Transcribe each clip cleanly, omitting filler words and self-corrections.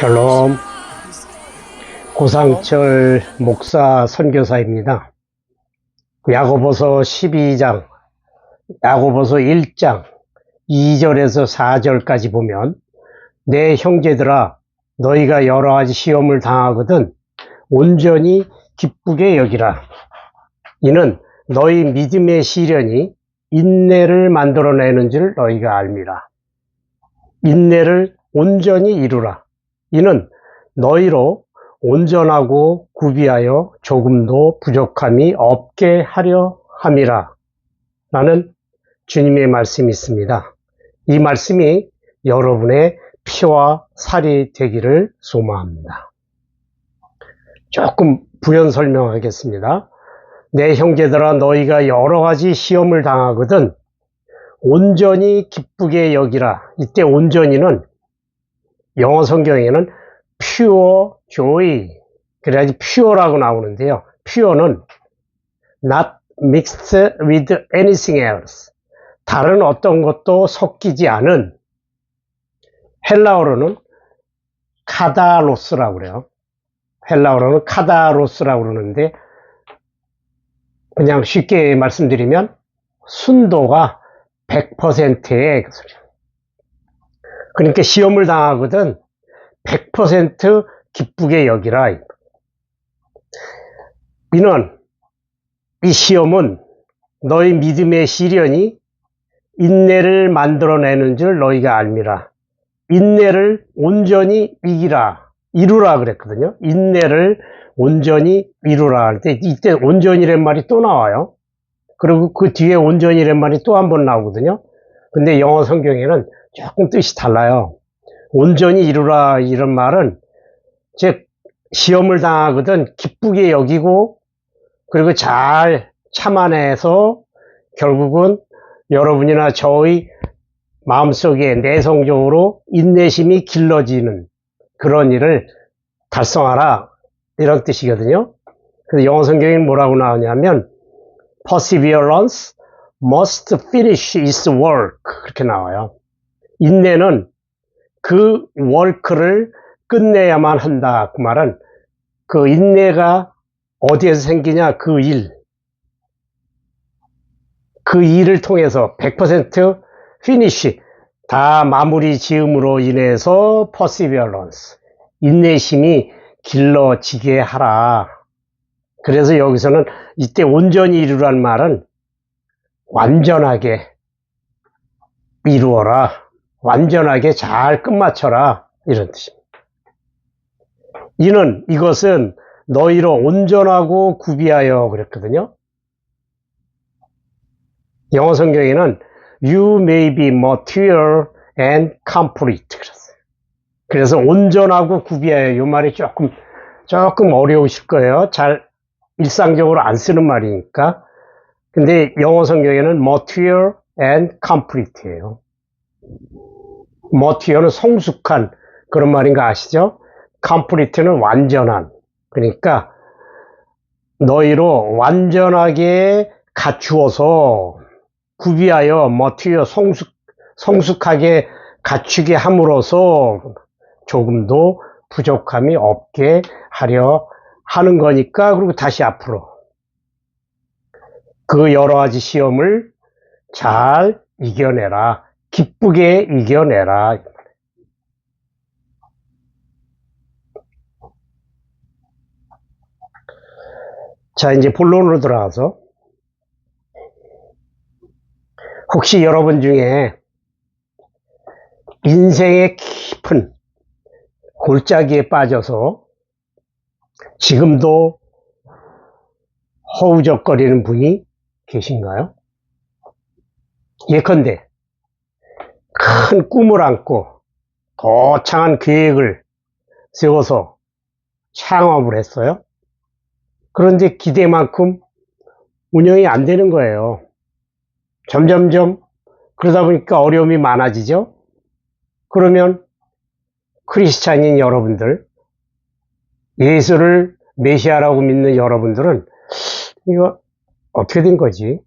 샬롬, 고상철 목사 선교사입니다. 야고보서 12장, 야고보서 1장 2절에서 4절까지 보면, 내 형제들아 너희가 여러가지 시험을 당하거든 온전히 기쁘게 여기라. 이는 너희 믿음의 시련이 인내를 만들어내는 줄 너희가 알미라. 인내를 온전히 이루라. 이는 너희로 온전하고 구비하여 조금도 부족함이 없게 하려 함이라. 라는 주님의 말씀이 있습니다. 이 말씀이 여러분의 피와 살이 되기를 소망합니다. 조금 부연 설명하겠습니다. 내 형제들아 너희가 여러가지 시험을 당하거든 온전히 기쁘게 여기라. 이때 온전히는 영어 성경에는 pure joy, 그래야지 pure라고 나오는데요. pure는 not mixed with anything else, 다른 어떤 것도 섞이지 않은, 헬라어로는 카다로스라고 그래요. 헬라어로는 카다로스라고 그러는데, 그냥 쉽게 말씀드리면 순도가 100%의 그 소리예요. 그러니까 시험을 당하거든 100% 기쁘게 여기라. 이는 이 시험은 너희 믿음의 시련이 인내를 만들어내는 줄 너희가 알미라. 인내를 온전히 이루라 그랬거든요. 인내를 온전히 이루라 할 때 이때 온전이란 말이 또 나와요. 그리고 그 뒤에 온전이란 말이 또 한 번 나오거든요. 근데 영어 성경에는 조금 뜻이 달라요. 온전히 이루라 이런 말은 즉 시험을 당하거든 기쁘게 여기고, 그리고 잘 참아내서 결국은 여러분이나 저의 마음속에 내성적으로 인내심이 길러지는 그런 일을 달성하라 이런 뜻이거든요. 그래서 영어 성경에 뭐라고 나오냐면 perseverance must finish its work, 그렇게 나와요. 인내는 그 work를 끝내야만 한다. 그 말은 그 인내가 어디에서 생기냐, 그 일을 통해서 100% finish, 다 마무리 지음으로 인해서 perseverance, 인내심이 길러지게 하라. 그래서 여기서는 이때 온전히 이루란 말은 완전하게 이루어라, 완전하게 잘 끝마쳐라 이런 뜻입니다. 이것은 너희로 온전하고 구비하여 그랬거든요. 영어 성경에는 you may be mature and complete 그랬어요. 그래서 온전하고 구비하여, 이 말이 조금 어려우실 거예요. 잘 일상적으로 안 쓰는 말이니까. 근데 영어 성경에는 mature and complete예요. mature는 성숙한 그런 말인 거 아시죠? complete는 완전한. 그러니까 너희로 완전하게 갖추어서 구비하여 mature, 성숙하게 갖추게 함으로써 조금도 부족함이 없게 하려 하는 거니까. 그리고 다시 앞으로 그 여러 가지 시험을 잘 이겨내라, 기쁘게 이겨내라. 자, 이제 본론으로 들어가서, 혹시 여러분 중에 인생의 깊은 골짜기에 빠져서 지금도 허우적거리는 분이 계신가요? 예컨대 큰 꿈을 안고 거창한 계획을 세워서 창업을 했어요. 그런데 기대만큼 운영이 안 되는 거예요. 점점점 그러다 보니까 어려움이 많아지죠. 그러면 크리스찬인 여러분들, 예수를 메시아라고 믿는 여러분들은 이거 어떻게 된 거지?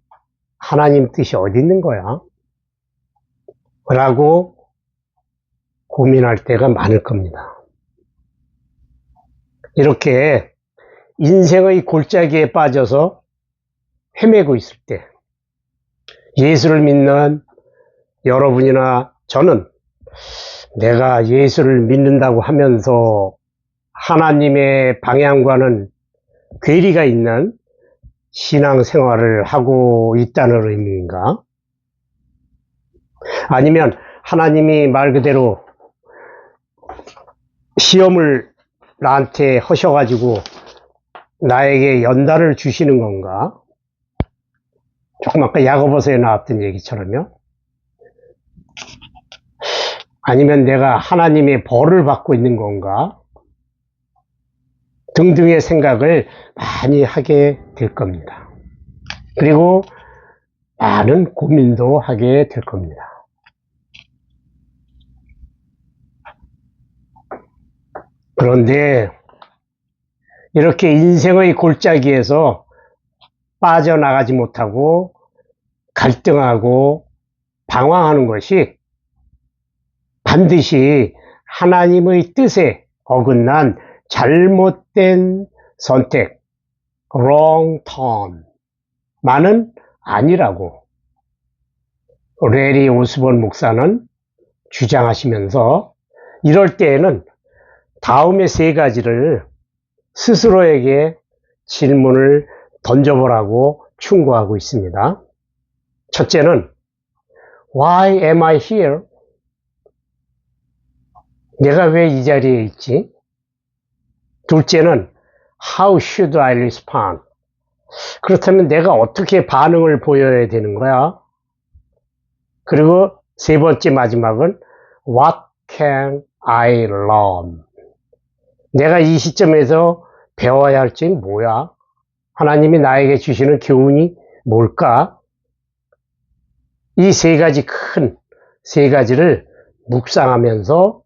하나님 뜻이 어디 있는 거야? 라고 고민할 때가 많을 겁니다. 이렇게 인생의 골짜기에 빠져서 헤매고 있을 때 예수를 믿는 여러분이나 저는 내가 예수를 믿는다고 하면서 하나님의 방향과는 괴리가 있는 신앙생활을 하고 있다는 의미인가? 아니면 하나님이 말 그대로 시험을 나한테 하셔가지고 나에게 연단을 주시는 건가? 조금 아까 야고보서에 나왔던 얘기처럼요. 아니면 내가 하나님의 벌을 받고 있는 건가? 등등의 생각을 많이 하게 될 겁니다. 그리고 많은 고민도 하게 될 겁니다. 그런데 이렇게 인생의 골짜기에서 빠져나가지 못하고 갈등하고 방황하는 것이 반드시 하나님의 뜻에 어긋난 잘못된 선택, wrong turn만은 아니라고 레리 오스본 목사는 주장하시면서 이럴 때에는 다음의 세 가지를 스스로에게 질문을 던져보라고 충고하고 있습니다. 첫째는 Why am I here? 내가 왜 이 자리에 있지? 둘째는 How should I respond? 그렇다면 내가 어떻게 반응을 보여야 되는 거야? 그리고 세 번째 마지막은 What can I learn? 내가 이 시점에서 배워야 할 점이 뭐야? 하나님이 나에게 주시는 교훈이 뭘까? 이 세 가지 큰 세 가지를 묵상하면서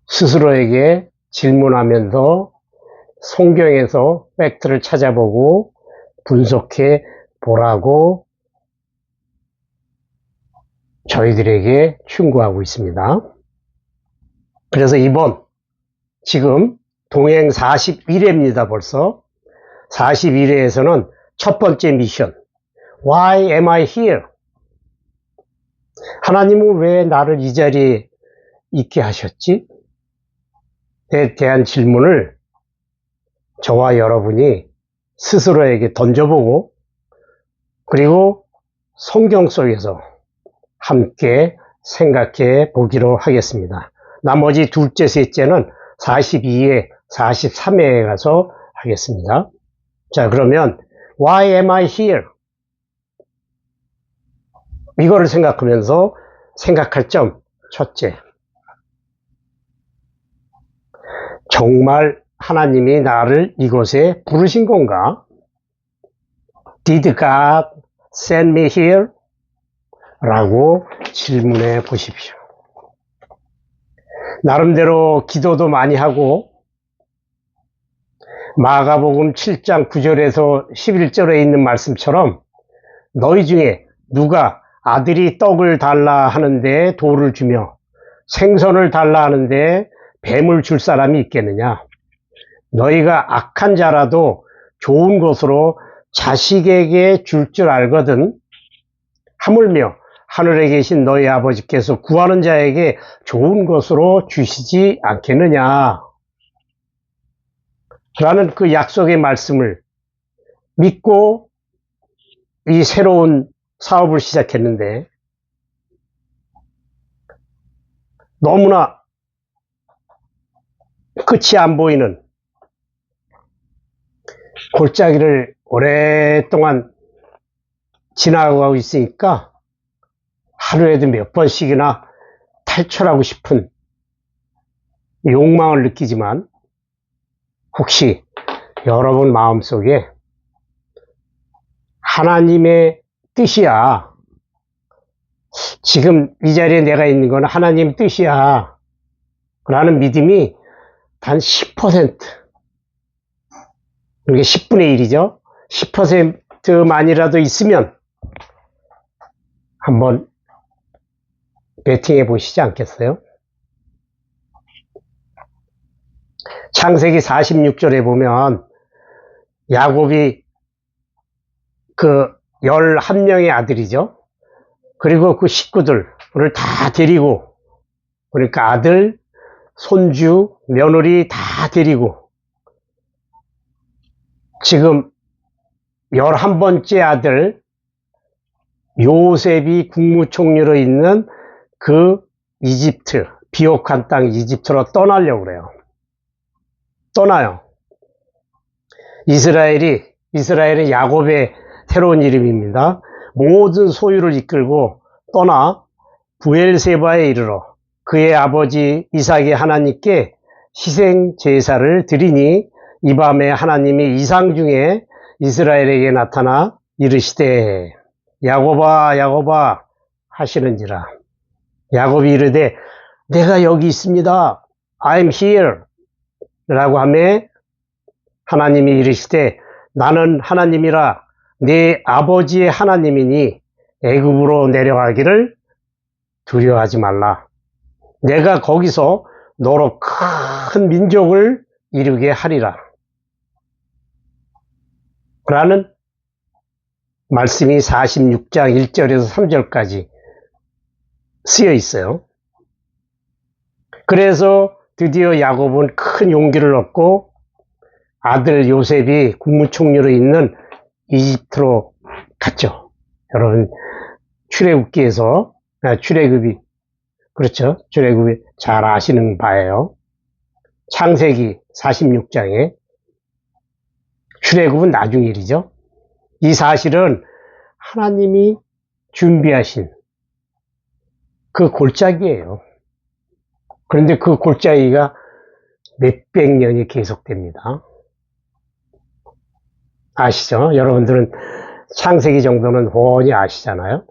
스스로에게 질문하면서 성경에서 팩트를 찾아보고 분석해 보라고 저희들에게 충고하고 있습니다. 그래서 지금 동행 41회입니다. 벌써 41회에서는 첫 번째 미션 Why am I here? 하나님은 왜 나를 이 자리에 있게 하셨지? 에 대한 질문을 저와 여러분이 스스로에게 던져보고 그리고 성경 속에서 함께 생각해 보기로 하겠습니다. 나머지 둘째, 셋째는 42회, 43회에 가서 하겠습니다. 자, 그러면 Why am I here? 이거를 생각하면서 생각할 점 첫째, 정말 하나님이 나를 이곳에 부르신 건가? Did God send me here? 라고 질문해 보십시오. 나름대로 기도도 많이 하고 마가복음 7장 9절에서 11절에 있는 말씀처럼 너희 중에 누가 아들이 떡을 달라 하는데 돌을 주며 생선을 달라 하는데 뱀을 줄 사람이 있겠느냐? 너희가 악한 자라도 좋은 것으로 자식에게 줄 알거든. 하물며 하늘에 계신 너희 아버지께서 구하는 자에게 좋은 것으로 주시지 않겠느냐? 라는 그 약속의 말씀을 믿고 이 새로운 사업을 시작했는데 너무나 끝이 안 보이는 골짜기를 오랫동안 지나가고 있으니까 하루에도 몇 번씩이나 탈출하고 싶은 욕망을 느끼지만 혹시 여러분 마음속에 하나님의 뜻이야. 지금 이 자리에 내가 있는 건 하나님의 뜻이야. 라는 믿음이 단 10%. 이게 10분의 1이죠. 10%만이라도 있으면 한번 배팅해 보시지 않겠어요? 창세기 46절에 보면 야곱이 그 11명의 아들이죠. 그리고 그 식구들을 다 데리고, 그러니까 아들, 손주, 며느리 다 데리고 지금 11번째 아들 요셉이 국무총리로 있는 그 이집트, 비옥한 땅 이집트로 떠나려고 그래요. 떠나요. 이스라엘은 야곱의 새로운 이름입니다. 모든 소유를 이끌고 떠나 부엘세바에 이르러 그의 아버지 이삭의 하나님께 희생 제사를 드리니 이 밤에 하나님이 이상 중에 이스라엘에게 나타나 이르시되 야곱아 야곱아 하시는지라. 야곱이 이르되 내가 여기 있습니다. I'm here 라고 하매 하나님이 이르시되 나는 하나님이라 네 아버지의 하나님이니 애굽으로 내려가기를 두려워하지 말라. 내가 거기서 너로 큰 민족을 이루게 하리라. 라는 말씀이 46장 1절에서 3절까지 쓰여 있어요. 그래서 드디어 야곱은 큰 용기를 얻고 아들 요셉이 국무총리로 있는 이집트로 갔죠. 여러분 출애굽기에서 출애굽이 그렇죠. 출애굽이 잘 아시는 바예요. 창세기 46장에 출애굽은 나중 일이죠. 이 사실은 하나님이 준비하신 그 골짜기예요. 그런데 그 골짜기가 몇백 년이 계속됩니다. 아시죠? 여러분들은 창세기 정도는 훤히 아시잖아요.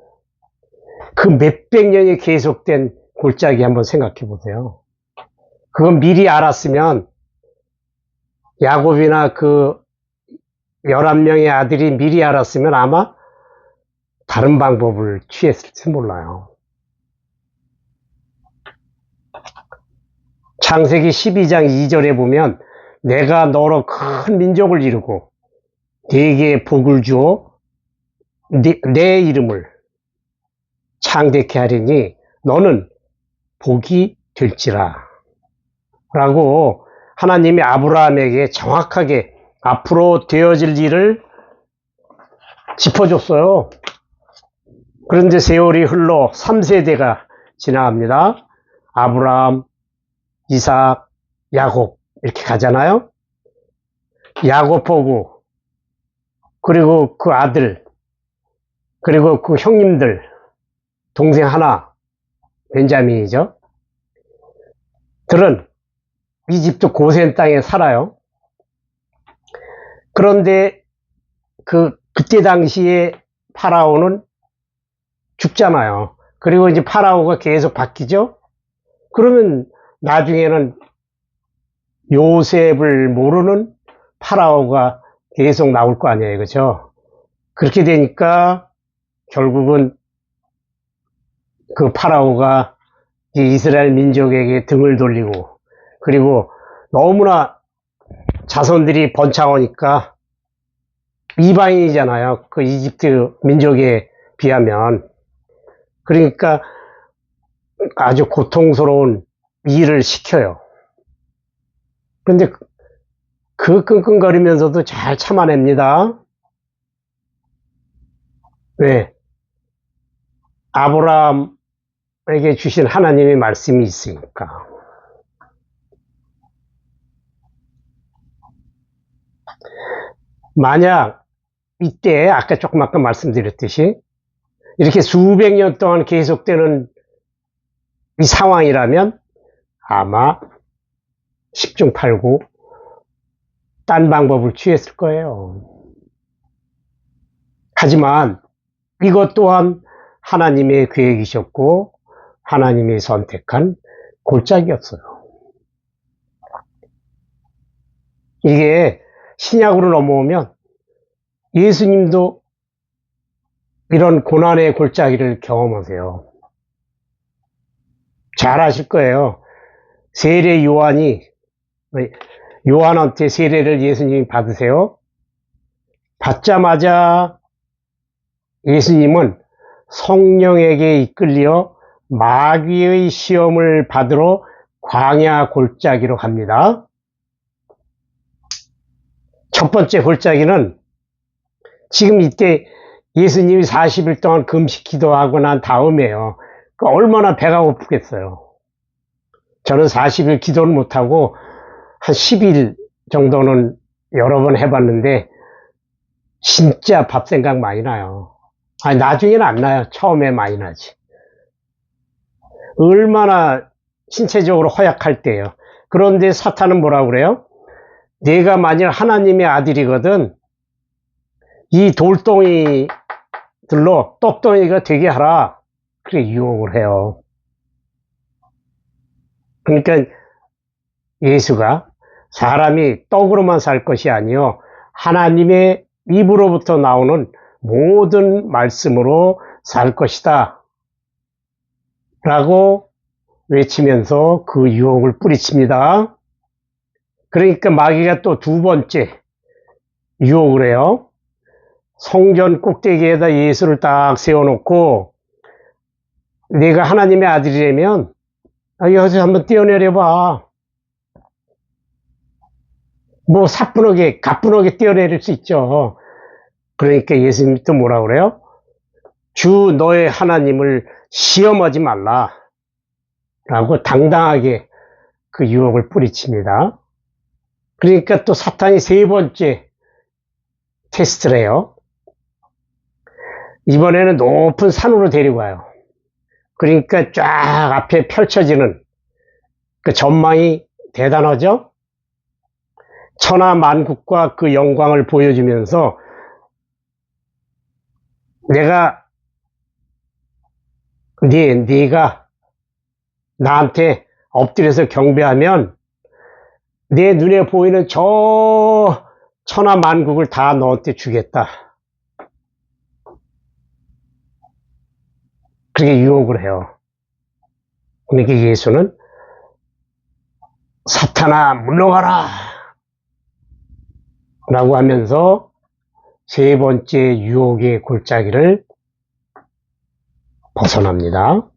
그 몇백 년이 계속된 골짜기 한번 생각해 보세요. 그건 미리 알았으면 야곱이나 그 11명의 아들이 미리 알았으면 아마 다른 방법을 취했을지 몰라요. 창세기 12장 2절에 보면 내가 너로 큰 민족을 이루고 네게 복을 주어 내 이름을 창대케 하리니 너는 복이 될지라 라고 하나님이 아브라함에게 정확하게 앞으로 되어질 일을 짚어줬어요. 그런데 세월이 흘러 3세대가 지나갑니다. 아브라함, 이삭, 야곱 이렇게 가잖아요. 야곱 보고 그리고 그 아들 그리고 그 형님들 동생 하나 벤자민이죠. 들은 이집트 고센 땅에 살아요. 그런데 그때 당시에 파라오는 죽잖아요. 그리고 이제 파라오가 계속 바뀌죠. 그러면 나중에는 요셉을 모르는 파라오가 계속 나올 거 아니에요. 그렇죠? 그렇게 되니까 결국은 그 파라오가 이스라엘 민족에게 등을 돌리고 그리고 너무나 자손들이 번창하니까 이방인이잖아요. 그 이집트 민족에 비하면. 그러니까 아주 고통스러운 일을 시켜요. 그런데 그 끙끙거리면서도 잘 참아냅니다. 왜? 아브라함에게 주신 하나님의 말씀이 있으니까. 만약 이때 아까 조금 아까 말씀드렸듯이 이렇게 수백 년 동안 계속되는 이 상황이라면 아마 10중 8구 딴 방법을 취했을 거예요. 하지만 이것 또한 하나님의 계획이셨고 하나님이 선택한 골짜기였어요. 이게 신약으로 넘어오면 예수님도 이런 고난의 골짜기를 경험하세요. 잘 아실 거예요. 세례 요한이 요한한테 세례를 예수님이 받으세요. 받자마자 예수님은 성령에게 이끌려 마귀의 시험을 받으러 광야 골짜기로 갑니다. 첫 번째 골짜기는 지금 이때 예수님이 40일 동안 금식 기도하고 난 다음에요. 얼마나 배가 고프겠어요. 저는 40일 기도를 못하고 한 10일 정도는 여러 번 해봤는데 진짜 밥 생각 많이 나요. 아니, 나중에는 안 나요. 처음에 많이 나지. 얼마나 신체적으로 허약할 때예요. 그런데 사탄은 뭐라고 그래요? 내가 만일 하나님의 아들이거든 이 돌덩이들로 떡덩이가 되게 하라. 그렇게 유혹을 해요. 그러니까 예수가 사람이 떡으로만 살 것이 아니요 하나님의 입으로부터 나오는 모든 말씀으로 살 것이다 라고 외치면서 그 유혹을 뿌리칩니다. 그러니까 마귀가 또 두 번째 유혹을 해요. 성전 꼭대기에다 예수를 딱 세워놓고 네가 하나님의 아들이라면 여기서 한번 뛰어내려봐. 뭐 사뿐하게 가뿐하게 뛰어내릴 수 있죠. 그러니까 예수님이 또 뭐라 그래요? 주 너의 하나님을 시험하지 말라 라고 당당하게 그 유혹을 뿌리칩니다. 그러니까 또 사탄이 세 번째 테스트를 해요. 이번에는 높은 산으로 데리고 와요. 그러니까 쫙 앞에 펼쳐지는 그 전망이 대단하죠? 천하만국과 그 영광을 보여주면서 네가 나한테 엎드려서 경배하면 내 눈에 보이는 저 천하만국을 다 너한테 주겠다. 그렇게 유혹을 해요. 그러니까 예수는 사탄아 물러가라 라고 하면서 세 번째 유혹의 골짜기를 벗어납니다.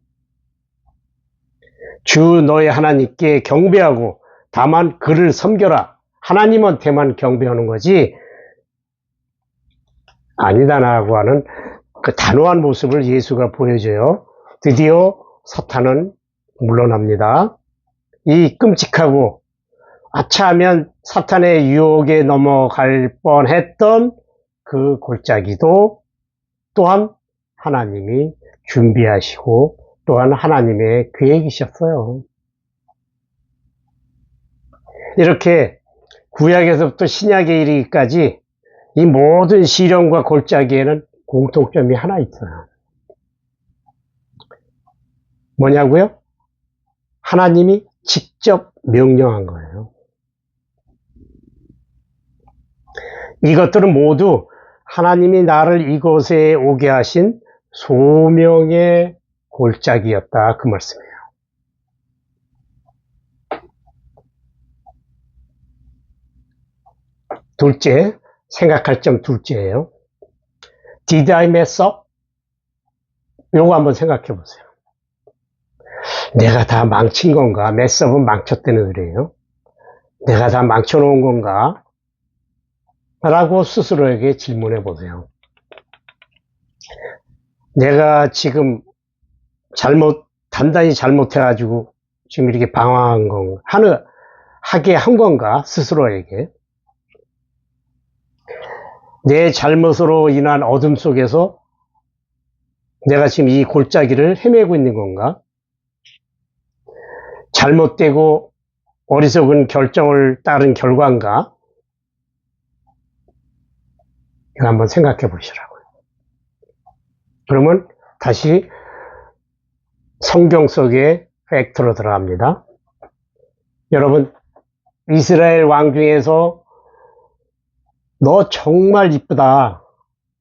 주 너의 하나님께 경배하고 다만 그를 섬겨라. 하나님한테만 경배하는 거지 아니다라고 하는 그 단호한 모습을 예수가 보여줘요. 드디어 사탄은 물러납니다. 이 끔찍하고 아차하면 사탄의 유혹에 넘어갈 뻔했던 그 골짜기도 또한 하나님이 준비하시고 또한 하나님의 계획이셨어요. 이렇게 구약에서부터 신약에 이르기까지 이 모든 시련과 골짜기에는 공통점이 하나 있어요. 뭐냐고요? 하나님이 직접 명령한 거예요. 이것들은 모두 하나님이 나를 이곳에 오게 하신 소명의 골짜기였다 그 말씀이에요. 둘째, 생각할 점 둘째예요. Did I mess up? 요거 한번 생각해 보세요. 내가 다 망친 건가? mess up은 망쳤다는 의미예요. 내가 다 망쳐놓은 건가? 라고 스스로에게 질문해 보세요. 내가 지금 단단히 잘못해가지고 지금 이렇게 방황한 건가? 하게 한 건가? 스스로에게. 내 잘못으로 인한 어둠 속에서 내가 지금 이 골짜기를 헤매고 있는 건가? 잘못되고 어리석은 결정을 따른 결과인가? 이거 한번 생각해 보시라고요. 그러면 다시 성경 속의 팩트로 들어갑니다. 여러분, 이스라엘 왕 중에서 너 정말 이쁘다.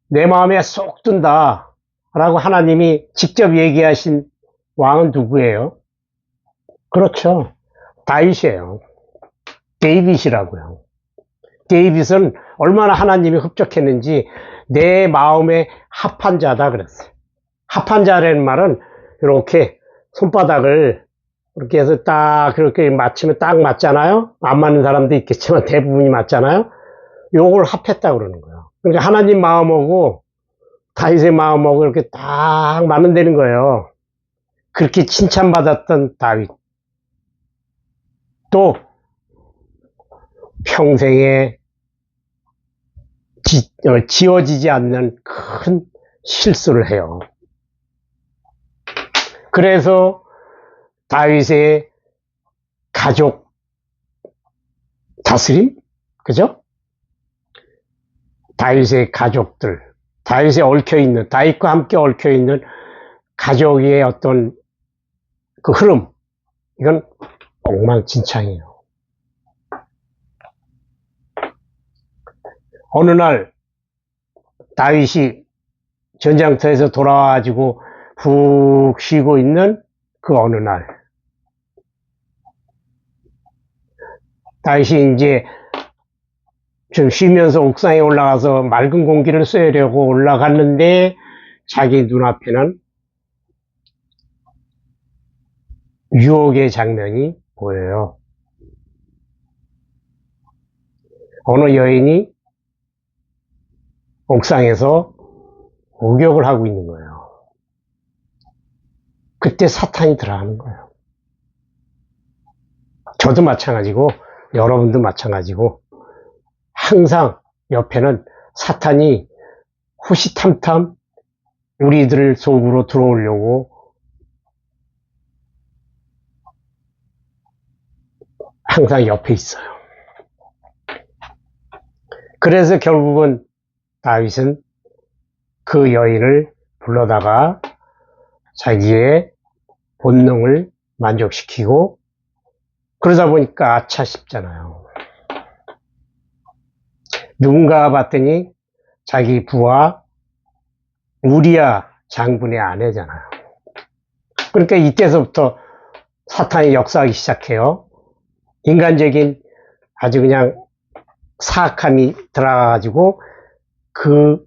내 마음에 쏙 든다. 라고 하나님이 직접 얘기하신 왕은 누구예요? 그렇죠. 다윗이에요. 데이빗이라고요. 데이빗은 얼마나 하나님이 흡족했는지 내 마음에 합한 자다 그랬어요. 합한 자라는 말은 이렇게 손바닥을 이렇게 해서 딱 그렇게 맞추면 딱 맞잖아요. 안 맞는 사람도 있겠지만 대부분이 맞잖아요. 요걸 합했다 그러는 거예요. 그러니까 하나님 마음하고 다윗의 마음하고 이렇게 딱 맞는다는 거예요. 그렇게 칭찬받았던 다윗. 또 평생에 지워지지 않는 큰 실수를 해요. 그래서 다윗의 가족 다스림? 그죠? 다윗의 가족들, 다윗에 얽혀있는, 다윗과 함께 얽혀있는 가족의 어떤 그 흐름, 이건 엉망진창이에요. 어느 날 다윗이 전장터에서 돌아와가지고 푹 쉬고 있는 그 어느 날 다윗이 이제 좀 쉬면서 옥상에 올라가서 맑은 공기를 쐬려고 올라갔는데 자기 눈앞에는 유혹의 장면이 보여요. 어느 여인이 옥상에서 목욕을 하고 있는 거예요. 그때 사탄이 들어가는 거예요. 저도 마찬가지고 여러분도 마찬가지고 항상 옆에는 사탄이 호시탐탐 우리들 속으로 들어오려고 항상 옆에 있어요. 그래서 결국은 다윗은 그 여인을 불러다가 자기의 본능을 만족시키고 그러다 보니까 아차 싶잖아요. 누군가가 봤더니 자기 부하 우리야 장군의 아내잖아요. 그러니까 이때서부터 사탄이 역사하기 시작해요. 인간적인 아주 그냥 사악함이 들어가가지고 그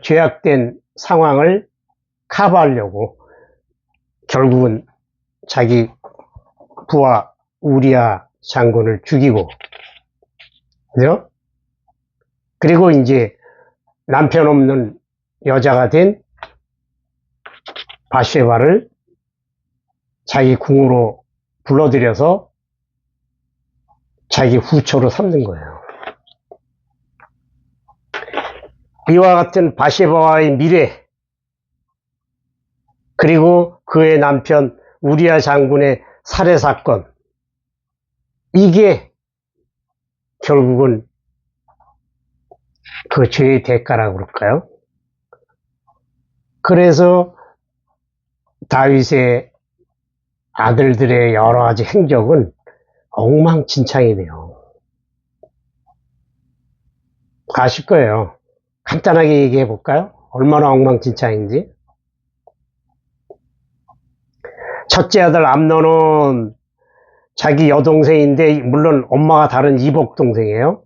죄악된 상황을 커버하려고 결국은 자기 부하 우리야 장군을 죽이고, 그죠? 그리고 이제 남편 없는 여자가 된 바세바를 자기 궁으로 불러들여서 자기 후처로 삼는 거예요. 이와 같은 바세바와의 미래, 그리고 그의 남편 우리야 장군의 살해 사건, 이게 결국은 그 죄의 대가라고 그럴까요? 그래서 다윗의 아들들의 여러 가지 행적은 엉망진창이 돼요. 아실 거예요. 간단하게 얘기해 볼까요? 얼마나 엉망진창인지. 첫째 아들 암논은 자기 여동생인데 물론 엄마가 다른 이복 동생이에요.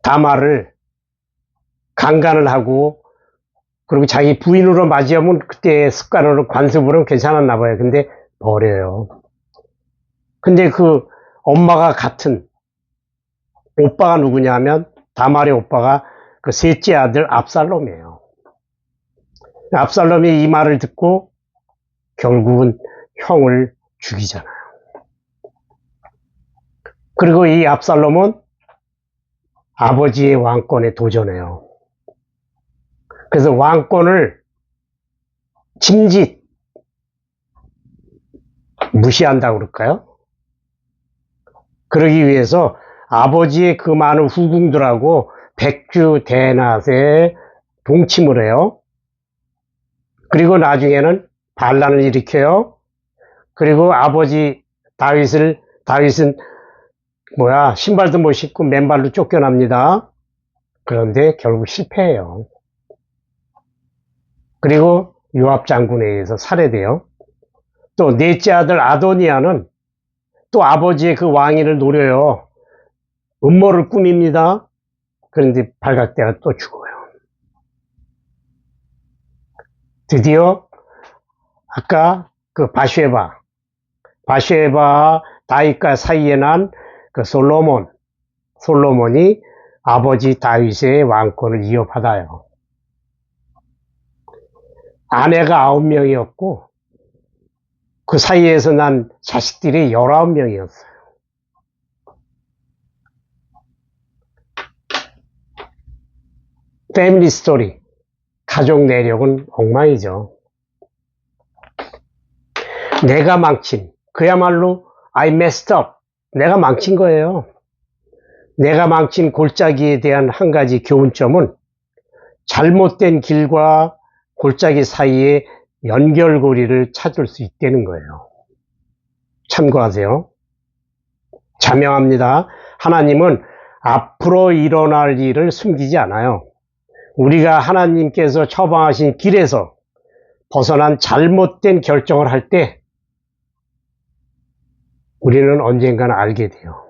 다말을 강간을 하고 그리고 자기 부인으로 맞이하면 그때 습관으로 관습으로는 괜찮았나 봐요. 근데 버려요. 근데 그 엄마가 같은 오빠가 누구냐면 다말의 오빠가 그 셋째 아들 압살롬이에요. 압살롬이 이 말을 듣고 결국은 형을 죽이잖아요. 그리고 이 압살롬은 아버지의 왕권에 도전해요. 그래서 왕권을 짐짓 무시한다고 그럴까요? 그러기 위해서 아버지의 그 많은 후궁들하고 백주 대낮에 동침을 해요. 그리고 나중에는 반란을 일으켜요. 그리고 아버지 다윗은 신발도 못 신고 맨발로 쫓겨납니다. 그런데 결국 실패해요. 그리고 요압 장군에 의해서 살해돼요. 또 넷째 아들 아도니아는 또 아버지의 그 왕위를 노려요. 음모를 꾸밉니다. 그런데 발각되어 또 죽어요. 드디어 아까 그 바쉐바 다윗과 사이에 난 그 솔로몬이 아버지 다윗의 왕권을 이어받아요. 아내가 9명이었고 그 사이에서 난 자식들이 19명이었어요. 패밀리 스토리, 가족 내력은 엉망이죠. 내가 망친, 그야말로 I messed up, 내가 망친 거예요. 내가 망친 골짜기에 대한 한 가지 교훈점은 잘못된 길과 골짜기 사이에 연결고리를 찾을 수 있다는 거예요. 참고하세요. 자명합니다. 하나님은 앞으로 일어날 일을 숨기지 않아요. 우리가 하나님께서 처방하신 길에서 벗어난 잘못된 결정을 할 때 우리는 언젠가는 알게 돼요.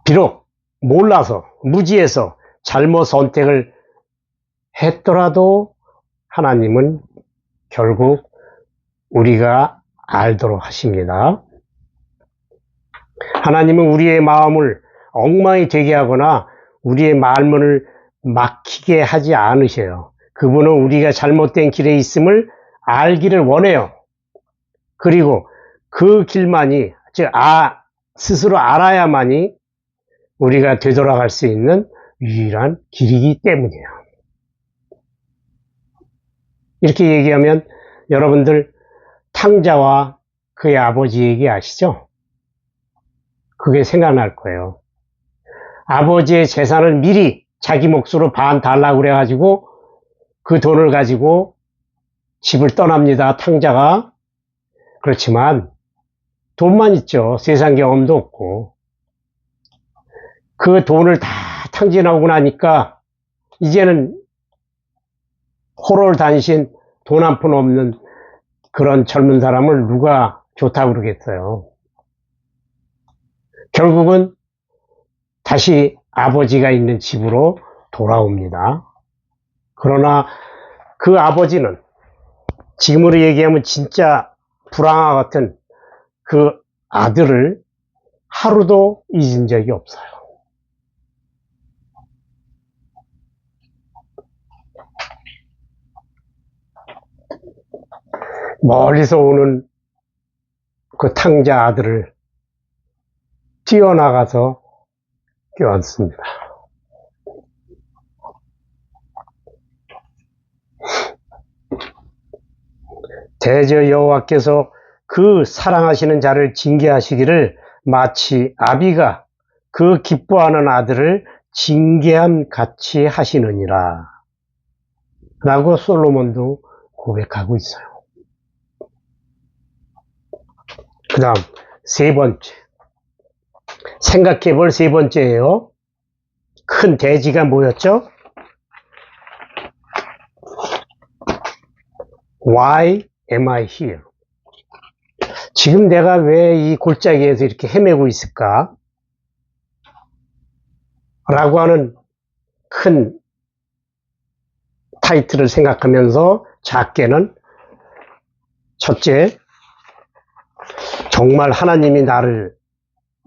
비록 몰라서 무지해서 잘못 선택을 했더라도 하나님은 결국 우리가 알도록 하십니다. 하나님은 우리의 마음을 엉망이 되게 하거나 우리의 말문을 막히게 하지 않으셔요. 그분은 우리가 잘못된 길에 있음을 알기를 원해요. 그리고 그 길만이, 즉 스스로 알아야만이 우리가 되돌아갈 수 있는 유일한 길이기 때문이에요. 이렇게 얘기하면 여러분들 탕자와 그의 아버지 얘기 아시죠? 그게 생각날 거예요. 아버지의 재산을 미리 자기 몫으로 반 달라고 그래가지고 그 돈을 가지고 집을 떠납니다. 탕자가. 그렇지만 돈만 있죠. 세상 경험도 없고. 그 돈을 다 탕진하고 나니까 이제는 호롤단신 돈 한 푼 없는 그런 젊은 사람을 누가 좋다고 그러겠어요. 결국은 다시 아버지가 있는 집으로 돌아옵니다. 그러나 그 아버지는 지금으로 얘기하면 진짜 불황아 같은 그 아들을 하루도 잊은 적이 없어요. 멀리서 오는 그 탕자 아들을 뛰어나가서 껴안습니다. 대저 여호와께서 그 사랑하시는 자를 징계하시기를 마치 아비가 그 기뻐하는 아들을 징계함 같이 하시느니라 라고 솔로몬도 고백하고 있어요. 그 다음 세 번째, 생각해 볼 세 번째예요. 큰 대지가 뭐였죠? Why am I here? 지금 내가 왜 이 골짜기에서 이렇게 헤매고 있을까? 라고 하는 큰 타이틀을 생각하면서 작게는 첫째, 정말 하나님이 나를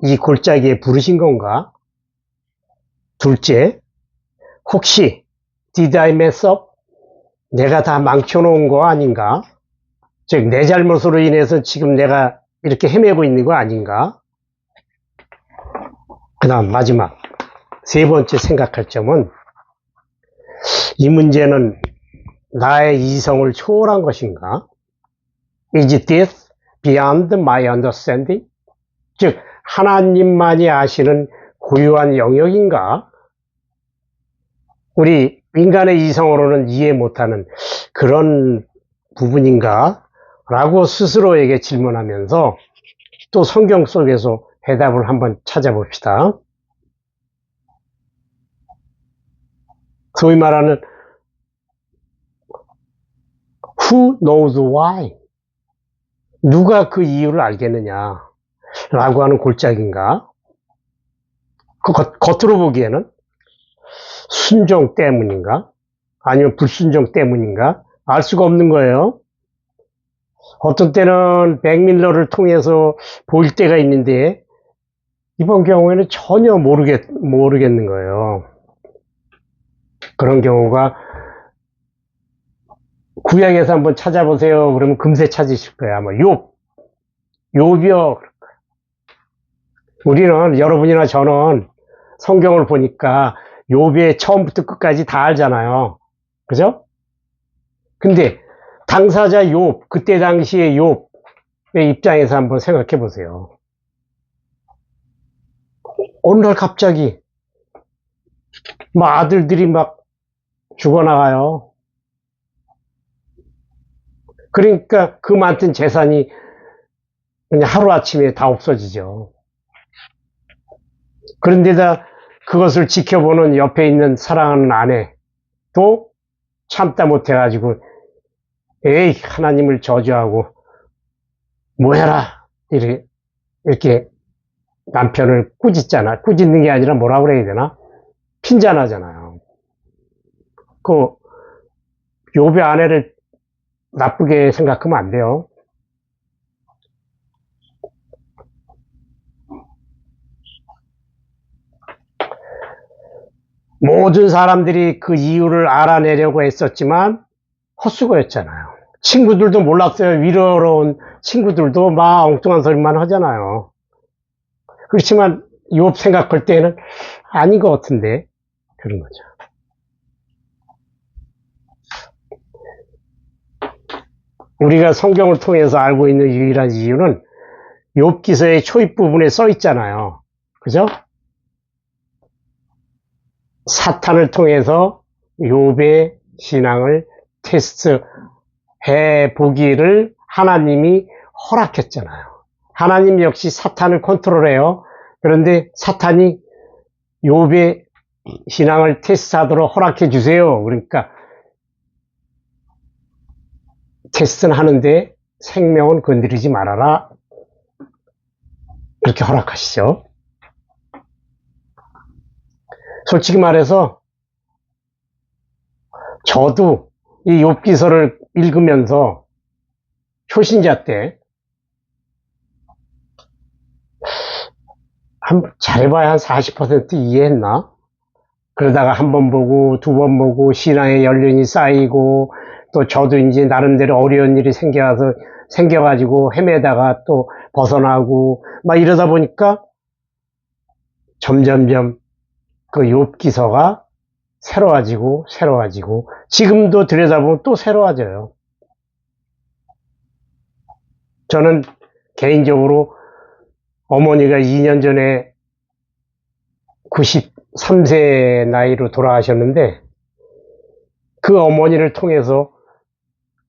이 골짜기에 부르신 건가? 둘째, 혹시 Did I mess up? 내가 다 망쳐놓은 거 아닌가? 즉, 내 잘못으로 인해서 지금 내가 이렇게 헤매고 있는 거 아닌가? 그 다음 마지막 세 번째 생각할 점은 이 문제는 나의 이성을 초월한 것인가? Is this beyond my understanding? 즉, 하나님만이 아시는 고유한 영역인가? 우리 인간의 이성으로는 이해 못하는 그런 부분인가? 라고 스스로에게 질문하면서 또 성경 속에서 해답을 한번 찾아봅시다. 소위 말하는 Who knows why? 누가 그 이유를 알겠느냐 라고 하는 골짜기인가? 그 겉으로 보기에는 순종 때문인가? 아니면 불순종 때문인가? 알 수가 없는 거예요. 어떤 때는 맥밀러를 통해서 보일 때가 있는데 이번 경우에는 전혀 모르겠는 거예요. 그런 경우가 구약에서 한번 찾아보세요. 그러면 금세 찾으실 거야. 아마 욥이요. 우리는 여러분이나 저는 성경을 보니까 욥의 처음부터 끝까지 다 알잖아요. 그죠? 근데 당사자 욥, 그때 당시의 욥의 입장에서 한번 생각해 보세요. 어느 날 갑자기 아들들이 막 죽어나가요. 그러니까 그 많던 재산이 그냥 하루아침에 다 없어지죠. 그런데다 그것을 지켜보는 옆에 있는 사랑하는 아내도 참다 못해가지고 에이 하나님을 저주하고 뭐해라 이렇게 남편을 꾸짖는 게 아니라 뭐라 그래야 되나? 핀잔하잖아요. 그 욥의 아내를 나쁘게 생각하면 안 돼요. 모든 사람들이 그 이유를 알아내려고 했었지만 헛수고였잖아요. 친구들도 몰랐어요. 위로로운 친구들도 막 엉뚱한 소리만 하잖아요. 그렇지만 욥 생각할 때는 아닌 것 같은데 그런 거죠. 우리가 성경을 통해서 알고 있는 유일한 이유는 욥기서의 초입 부분에 써 있잖아요. 그죠? 사탄을 통해서 욥의 신앙을 테스트해 보기를 하나님이 허락했잖아요. 하나님 역시 사탄을 컨트롤해요. 그런데 사탄이 욥의 신앙을 테스트하도록 허락해 주세요. 그러니까 테스트는 하는데 생명은 건드리지 말아라. 그렇게 허락하시죠. 솔직히 말해서 저도 이 욥기서를 읽으면서 초신자 때 잘해봐야 한 40% 이해했나? 그러다가 한 번 보고 두 번 보고 신앙의 연륜이 쌓이고 또 저도 이제 나름대로 어려운 일이 생겨가지고 헤매다가 또 벗어나고 막 이러다 보니까 점점점 그 욥기서가 새로워지고 지금도 들여다보면 또 새로워져요. 저는 개인적으로 어머니가 2년 전에 93세 나이로 돌아가셨는데 그 어머니를 통해서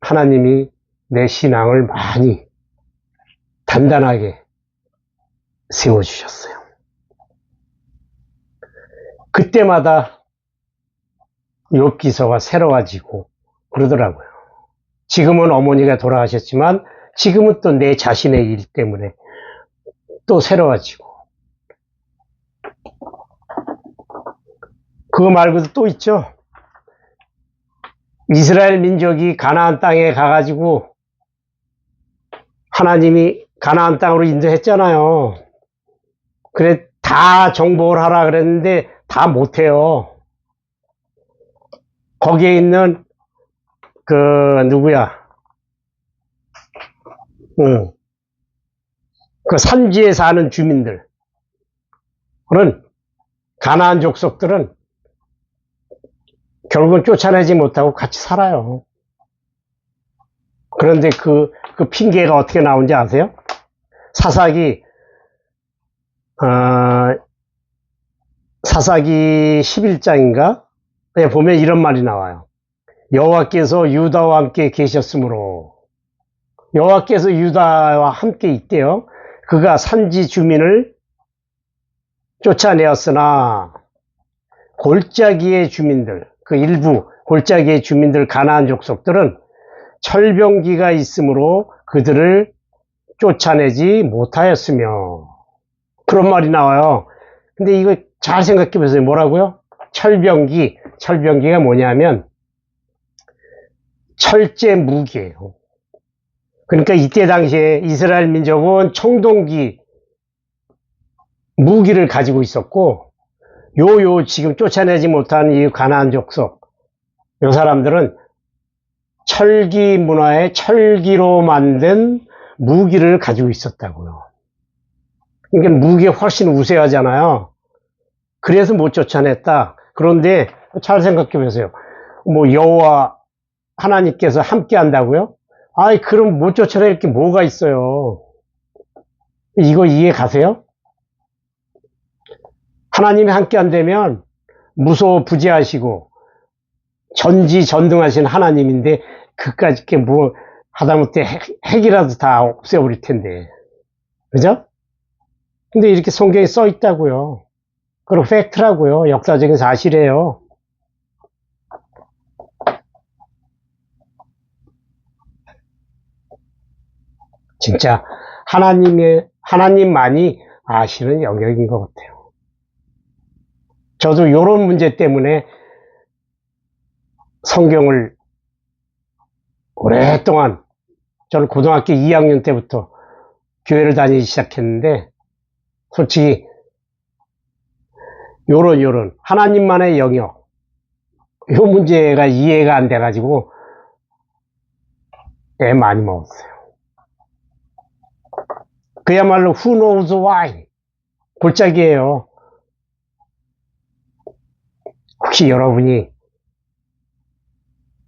하나님이 내 신앙을 많이 단단하게 세워주셨어요. 그때마다 욥기서가 새로워지고 그러더라고요. 지금은 어머니가 돌아가셨지만 지금은 또 내 자신의 일 때문에 또 새로워지고 그거 말고도 또 있죠. 이스라엘 민족이 가나안 땅에 가가지고 하나님이 가나안 땅으로 인도했잖아요. 그래 다 정복을 하라 그랬는데 다 못해요. 거기에 있는 그 누구야? 그 산지에 사는 주민들은 가나안 족속들은 결국은 쫓아내지 못하고 같이 살아요. 그런데 그 핑계가 어떻게 나온지 아세요? 사사기 11장인가? 보면 이런 말이 나와요. 여호와께서 유다와 함께 계셨으므로 여호와께서 유다와 함께 있대요. 그가 산지 주민을 쫓아내었으나 골짜기의 주민들, 그 일부 골짜기의 주민들 가나안 족속들은 철병기가 있으므로 그들을 쫓아내지 못하였으며. 그런 말이 나와요. 근데 이거 잘 생각해 보세요. 뭐라고요? 철병기가 뭐냐면 철제 무기예요. 그러니까 이때 당시에 이스라엘 민족은 청동기 무기를 가지고 있었고, 지금 쫓아내지 못한 이 가나안 족속, 요 사람들은 철기 문화의 철기로 만든 무기를 가지고 있었다고요. 그러니까 무기가 훨씬 우세하잖아요. 그래서 못 쫓아냈다. 그런데 잘 생각해 보세요. 뭐 여호와 하나님께서 함께 한다고요? 아이, 그럼 못 쫓아낼 게 뭐가 있어요? 이거 이해 가세요? 하나님이 함께 한다면 무소부지하시고 전지전능하신 하나님인데 그까짓 게 뭐 하다못해 핵이라도 다 없애버릴 텐데, 그죠? 근데 이렇게 성경에 써 있다고요. 그리고 팩트라고요. 역사적인 사실이에요. 진짜 하나님만이 아시는 영역인 것 같아요. 저도 이런 문제 때문에 성경을 오랫동안, 저는 고등학교 2학년 때부터 교회를 다니기 시작했는데, 솔직히 요런 하나님만의 영역, 요 문제가 이해가 안 돼가지고 애 많이 먹었어요. 그야말로 who knows why 골짜기예요. 혹시 여러분이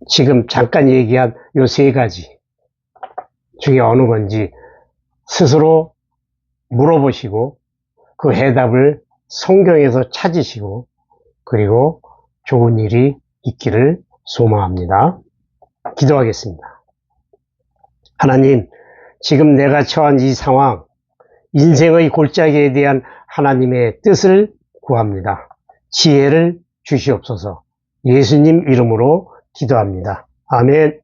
지금 잠깐 얘기한 요 세 가지 중에 어느 건지 스스로 물어보시고 그 해답을 성경에서 찾으시고 그리고 좋은 일이 있기를 소망합니다. 기도하겠습니다. 하나님, 지금 내가 처한 이 상황, 인생의 골짜기에 대한 하나님의 뜻을 구합니다. 지혜를 주시옵소서. 예수님 이름으로 기도합니다. 아멘.